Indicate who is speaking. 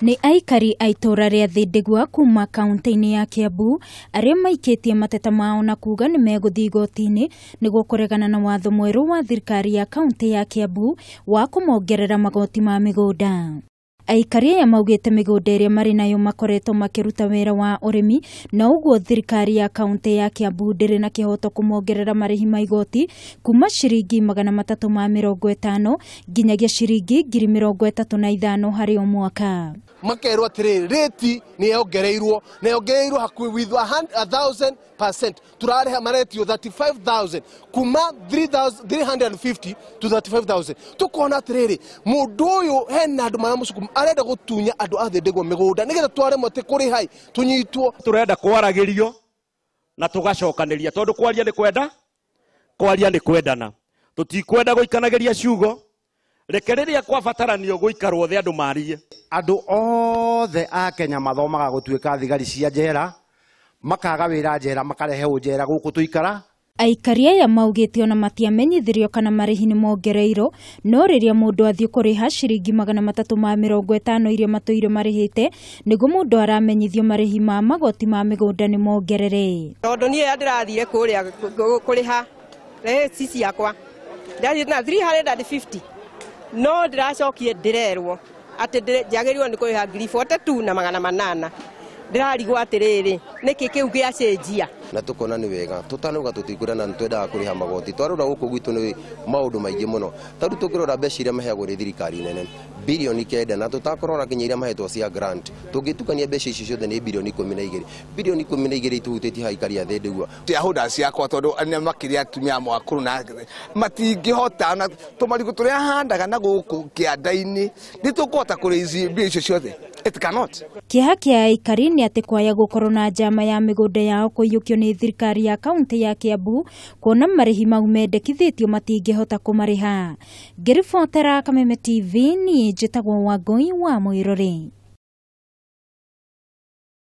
Speaker 1: Ni Aikari a ituura ria Thindigua kuma kaunti-ini ya Kiambu aria maikitie mateta mao na kuga nimeguthii igoti-ini nigwo kuregana na watho mweru wa thirikari ya kaunti ya Kiambu wa kumongerera magoti ma migunda. Aikari aya maugite migunda iria mari nayo makoretwo makiruta wira wa urimi na uguo thirikari ya kaunti ya Kiambu ndiri na kihoto kumongerera marihi ma igoti kuma ciringi 350 nginyagia ciringi 35,000 hari o mwaka.
Speaker 2: Makerwa rate ni yongereirwo hakuhi with 1,000%. Turareha maretio 35,000 kuma 350 to 35,000. Tukona tiriri mundu uyu hena andu maramucuku arenda gutunya andu a Thindigua migunda nigetha tware mote kuri hai tunyitwo.
Speaker 3: Turenda kwaragirio na tugacokaniria tondu kwaria ni kwendana. Tutikwenda guikanagiria ciugo. Rekereria kwa bataranio guikarwo the andu marie.
Speaker 4: Andu othe a Kenya mathomaga gutuika thigari cia njera makaga wira njera makarehe njera guku tuikara.
Speaker 1: Aikari aya maugite ona matiamenyithirio kana marihi ni mongereiro no riria mundu athie kuriha ciringi 350 iria matuire marihite niguo mundu aramenyithio marihi ma magoti ma migunda ni mongerere.
Speaker 5: Tondu nie ndirathire kuria kuriha reci ciakwa ndathie na 350 no ndiracokie ndirerwo ati njagĩrĩirwo nĩ kũrĩha 42,800 ndirarigwo atiriri niki kiu gia cenjia
Speaker 2: na tukona ni wega tutanuga tutikurana ntwendaga kuriha magoti twarura guku gwitu ni maundu maingi muno tadu tukirora mbeca iria maheagwo ni thirikari nene bilioni 9 na tutakorora kinya iria mahetwo cia grant tungitukania mbeca ici ciothe ni bilioni 12 bilioni 12 ituhutĩtie Aikari a Thindigua
Speaker 6: tiahuda ciakwa tondu ane makiria atumia mwakuru na matingihota na tumarigo turia handaga na guku kianda-ini nitukuhota kurithi mbia icio ciothe. It cannot.
Speaker 1: Kiha kia Aikari ni ati kwaya gukorwo na njama ya migunda yao kuiyukio ni thirikari ya kaunti ya Kiambu kuona marihi mau mendekithitio matingihota kumariha. Ngiribotera Kameme TV ni njitagwo Wangui wa Muiruri.